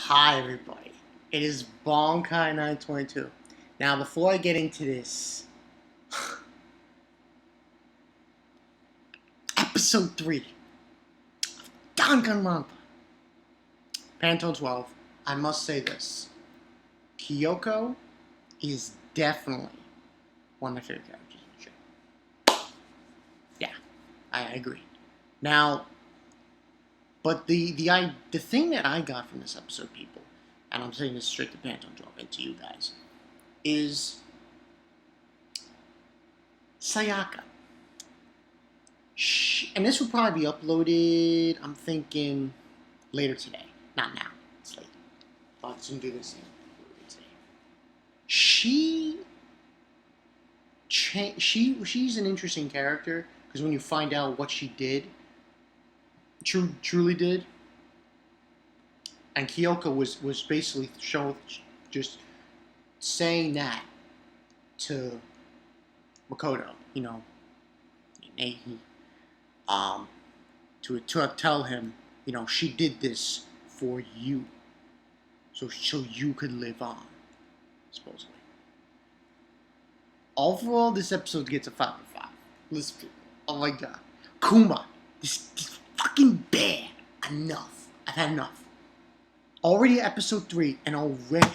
Hi everybody, it is Bonkai922. Now before I get into this, episode 3, Danganronpa, Pantone 12, I must say this, Kyouko is definitely one of my favorite characters in the show. Yeah, I agree. Now, but the thing that I got from this episode, people, and I'm saying this straight to Pantone 12 and to you guys, is Sayaka. And this will probably be uploaded, I'm thinking, later today. Not now. It's late. Thought I was going to do this today. She's an interesting character, because when you find out what she did, truly did, and Kyouko was basically just saying that to Makoto, to tell him, she did this for you, so you could live on, supposedly. Overall, this episode gets a 5 out of 5. Listen, oh my god, Kuma, this fucking bear. Enough. I've had enough. Already episode 3, and already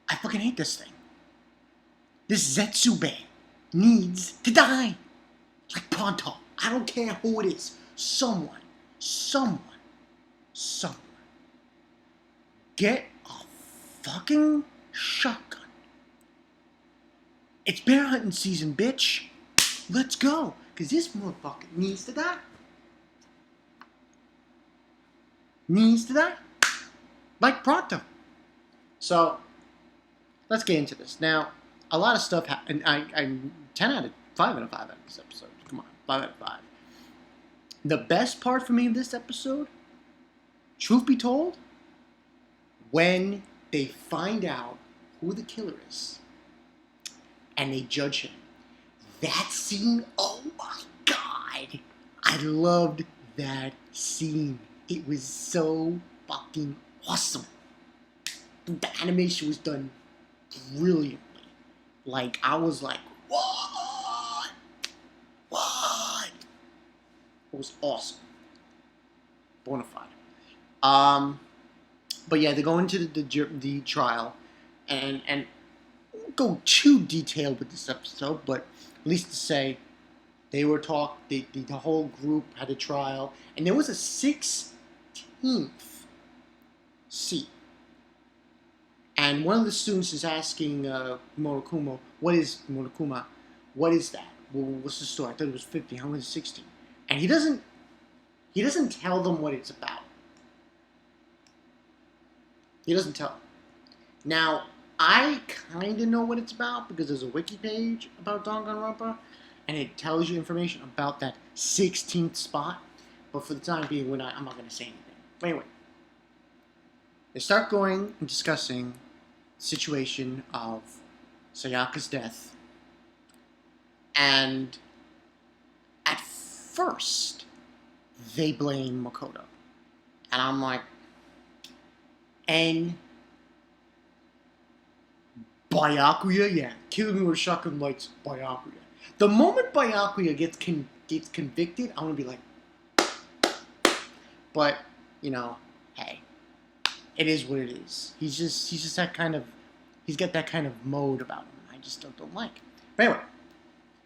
I fucking hate this thing. This ZETSU bear needs to die. Like pronto. I don't care who it is. Someone. Get a fucking shotgun. It's bear hunting season, bitch. Let's go. Because this motherfucker needs to die. Like pronto. So, let's get into this. Now, a lot of stuff happened. I'm 5 out of 5 out of this episode. Come on, 5 out of 5. The best part for me of this episode, truth be told, when they find out who the killer is and they judge him. That scene, oh my god. I loved that scene. It was so fucking awesome. The animation was done brilliantly. Like, I was like, what? It was awesome. Bonafide. But yeah, they go into the trial, and I won't go too detailed with this episode, but at least to say, they were the whole group had a trial, and there was a 16th seat. And one of the students is asking Monokuma, what is that? Well, what's the story? I thought it was 50. How many is 16? And he doesn't tell them what it's about. He doesn't tell them. Now, I kind of know what it's about because there's a wiki page about Danganronpa, and it tells you information about that 16th spot. But for the time being, I'm not going to say anything. But anyway, they start going and discussing the situation of Sayaka's death. And at first, they blame Makoto. And I'm like, and Byakuya? Yeah, killing me with a shotgun lights, Byakuya. The moment Byakuya gets convicted, I'm going to be like, but, hey, it is what it is. He's just that kind of, he's got that kind of mode about him. I just don't like. But anyway,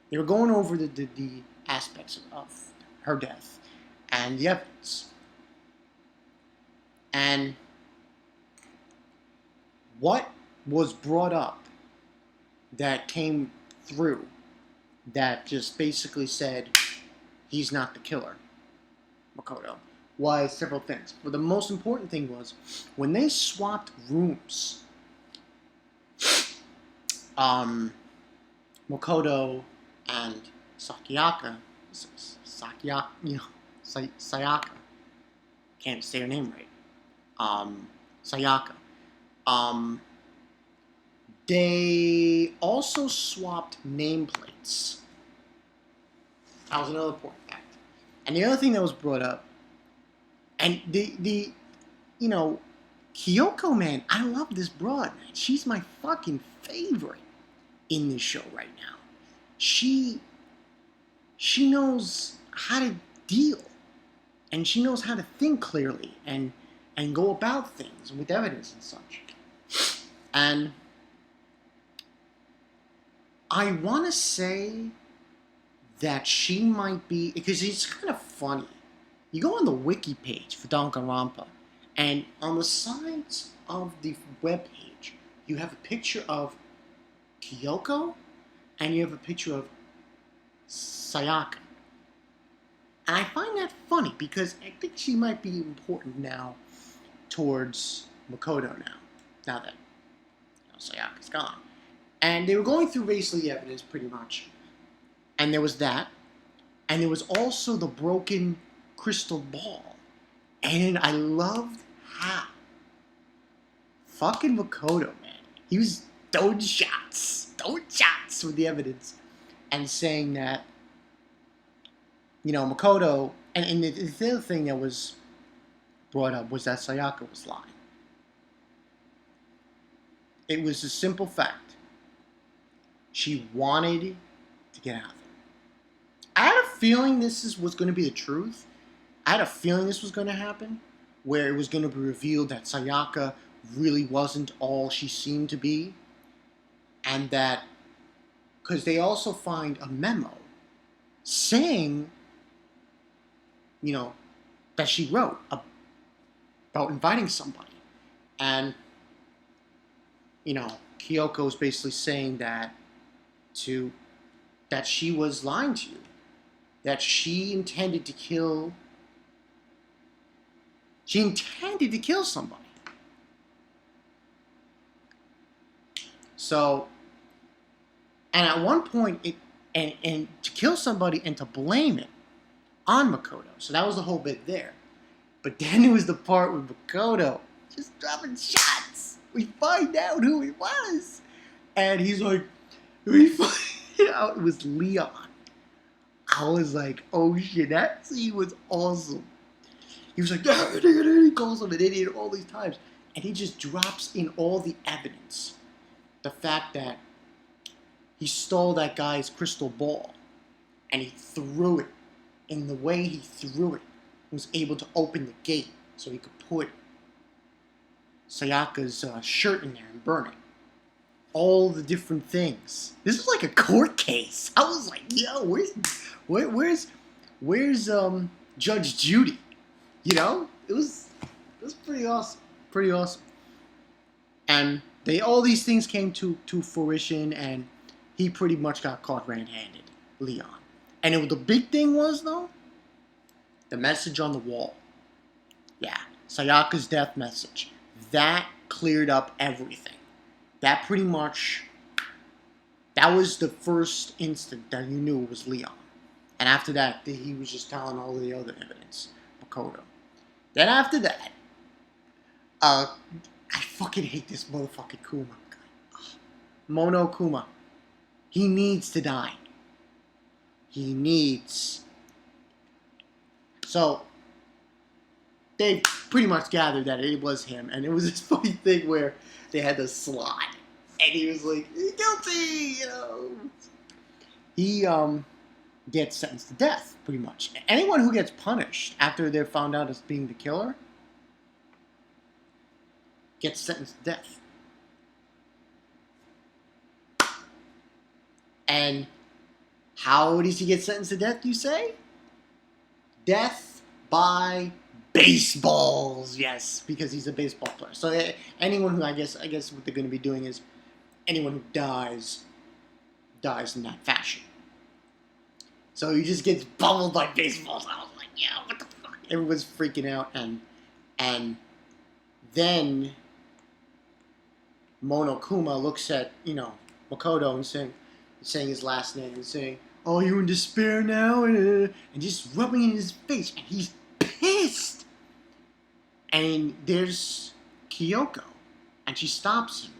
they were going over the aspects of her death and the evidence. And what was brought up that came through that just basically said he's not the killer, Makoto, was several things. But the most important thing was when they swapped rooms, Makoto and Sayaka, can't say her name right, Sayaka, they also swapped nameplates. That was another important fact. And the other thing that was brought up, and Kyoko, man, I love this broad, man. She's my fucking favorite in this show right now. She knows how to deal, and she knows how to think clearly and go about things with evidence and such. And I want to say that she might be, because it's kind of funny. You go on the wiki page for Danganronpa, and on the sides of the web page, you have a picture of Kyoko, and you have a picture of Sayaka. And I find that funny because I think she might be important now towards Makoto now that Sayaka's gone. And they were going through racially evidence pretty much. And there was that. And there was also the broken crystal ball. And I loved how fucking Makoto, man, he was throwing shots with the evidence and saying that, Makoto, and the other thing that was brought up was that Sayaka was lying. It was a simple fact. She wanted to get out there. I had a feeling this was going to be the truth. I had a feeling this was going to happen, where it was going to be revealed that Sayaka really wasn't all she seemed to be, and that, because they also find a memo saying, that she wrote about inviting somebody, and Kyoko's basically saying that she was lying to you, that she intended to kill somebody. So, and at one point, and to kill somebody and to blame it on Makoto. So that was the whole bit there. But then it was the part with Makoto just dropping shots. We find out who he was. And he's like, we find out it was Leon. I was like, oh shit, that scene was awesome. He was like, he calls him an idiot all these times. And he just drops in all the evidence. The fact that he stole that guy's crystal ball and he threw it. In the way he threw it, he was able to open the gate so he could put Sayaka's shirt in there and burn it. All the different things. This is like a court case. I was like, yo, where's Judge Judy? It was pretty awesome. Pretty awesome. And all these things came to fruition, and he pretty much got caught red-handed, Leon. And the big thing was, though, the message on the wall. Yeah, Sayaka's death message. That cleared up everything. That pretty much, that was the first instant that you knew it was Leon. And after that, he was just telling all the other evidence, Makoto. Then after that, I fucking hate this motherfucking Kuma guy. Mono Kuma. He needs to die. He needs. So, they pretty much gathered that it was him. And it was this funny thing where they had the slot. And he was like, guilty, He gets sentenced to death, pretty much. Anyone who gets punished after they're found out as being the killer gets sentenced to death. And how does he get sentenced to death, you say? Death by baseballs. Yes, because he's a baseball player. So anyone who, I guess what they're going to be doing is anyone who dies in that fashion. So he just gets bubbled by baseballs. I was like, yeah, what the fuck? Everyone's freaking out, and then Monokuma looks at, Makoto and saying his last name and saying, oh, you in despair now? And just rubbing it in his face. And he's pissed. And there's Kyoko. And she stops him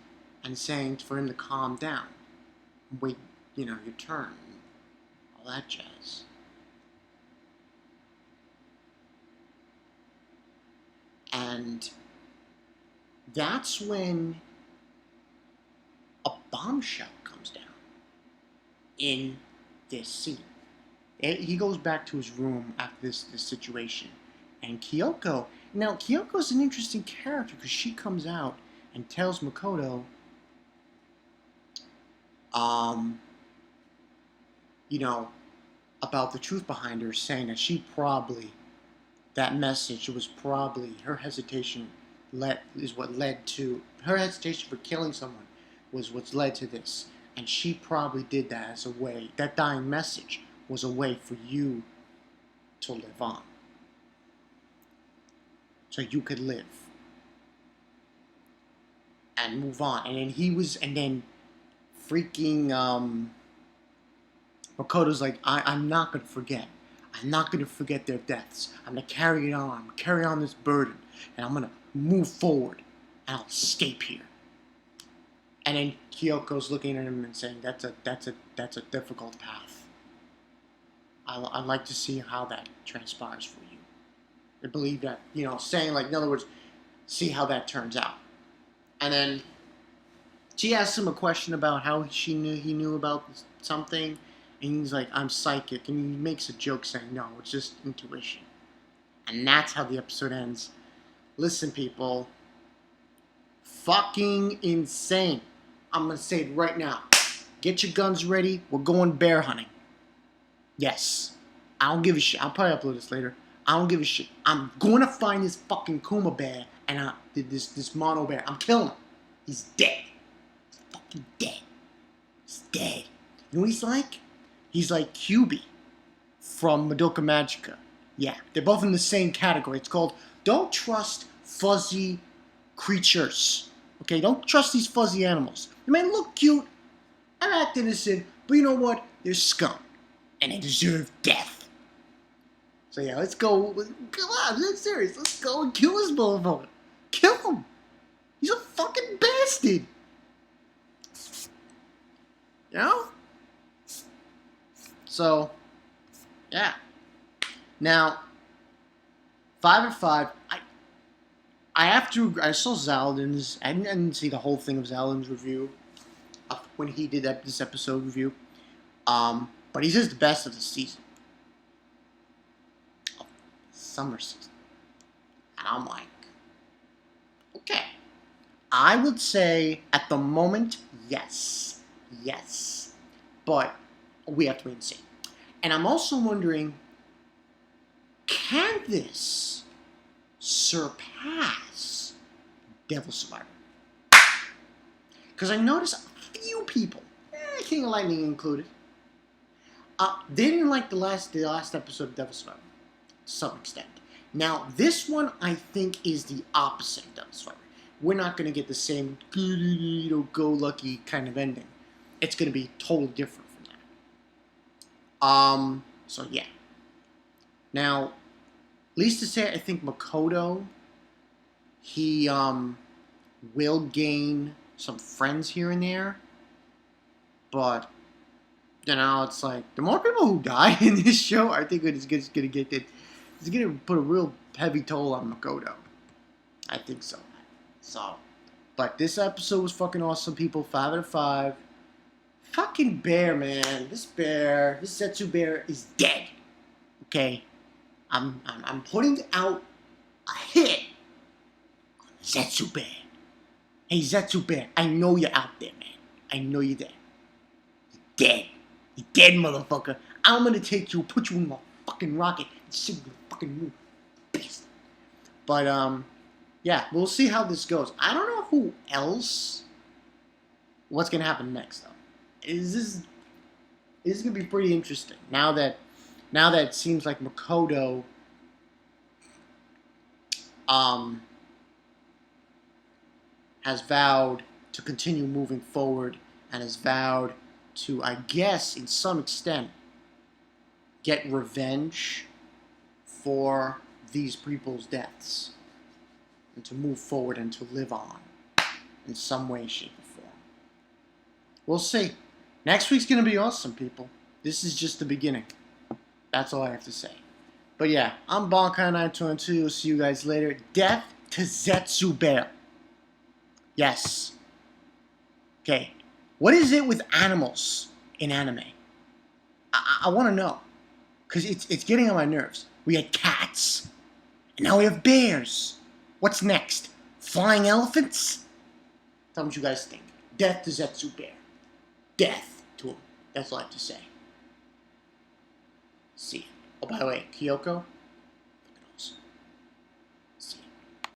and saying for him to calm down. Wait, your turn. All that jazz. And that's when a bombshell comes down in this scene. He goes back to his room after this situation, and Kyoko. Now Kyoko's an interesting character because she comes out and tells Makoto, you know, about the truth behind her, saying that she probably, that message was probably her hesitation is what led to her hesitation for killing someone was what's led to this, and she probably did that as a way, that dying message was a way for you to live on, so you could live and move on. And then freaking Makoto's like, I'm not gonna forget. I'm not gonna forget their deaths. I'm gonna carry it on. I'm gonna carry on this burden, and I'm gonna move forward, and I'll escape here. And then Kyoko's looking at him and saying, "That's a difficult path. I'd like to see how that transpires for you. I believe that, saying, like, in other words, see how that turns out." And then she asks him a question about how he knew about something, and he's like, "I'm psychic," and he makes a joke saying, "No, it's just intuition." And that's how the episode ends. Listen, people, fucking insane. I'm gonna say it right now. Get your guns ready. We're going bear hunting. Yes. I don't give a shit. I'll probably upload this later. I don't give a shit. I'm going to find this fucking Kuma bear and this mono bear. I'm killing him. He's dead. He's fucking dead. He's dead. You know what he's like? He's like QB from Madoka Magica. Yeah, they're both in the same category. It's called Don't Trust Fuzzy Creatures. Okay, don't trust these fuzzy animals. They may look cute, and act innocent, but you know what? They're scum. And they deserve death. So yeah, let's go. Come on, let's serious. Let's go and kill this motherfucker. Kill him. He's a fucking bastard. You know? So, yeah. Now, 5 and 5. I saw Zaladin's. I didn't see the whole thing of Zaladin's review when he did this episode review. But he says the best of the season. Summer season. And I'm like, okay. I would say at the moment, yes. Yes. But we have to wait and see. And I'm also wondering, can this surpass Devil Survivor? Because I noticed a few people, King of Lightning included, they didn't like the last episode of Devil Survivor to some extent. Now, this one, I think, is the opposite of Devil Survivor. We're not going to get the same go-lucky kind of ending. It's going to be totally different from that. So, yeah. Now, least to say, I think Makoto, he will gain some friends here and there. But, it's like, the more people who die in this show, I think it's going to get it. It's going to put a real heavy toll on Makoto. I think so. But this episode was fucking awesome, people. 5 out of 5. Fucking bear, man. This ZETSU bear is dead. Okay? I'm putting out a hit on ZETSU bear. Hey, ZETSU bear, I know you're out there, man. I know you're there. You're dead. You're dead, motherfucker. I'm gonna take you, put you in my fucking rocket, and send you to the fucking moon. Beast. But, yeah, we'll see how this goes. I don't know who else. What's gonna happen next, though? This is gonna be pretty interesting. Now that it seems like Makoto has vowed to continue moving forward and has vowed to, I guess, in some extent, get revenge for these people's deaths and to move forward and to live on in some way, shape, or form. We'll see. Next week's going to be awesome, people. This is just the beginning. That's all I have to say. But yeah, I'm Bonkai922. See you guys later. Death to ZETSU Bear. Yes. Okay. What is it with animals in anime? I want to know. Because it's getting on my nerves. We had cats. And now we have bears. What's next? Flying elephants? Tell me what you guys think. Death to ZETSU Bear. Death to him. That's all I have to say. See ya. Oh, by the way, Kyouko,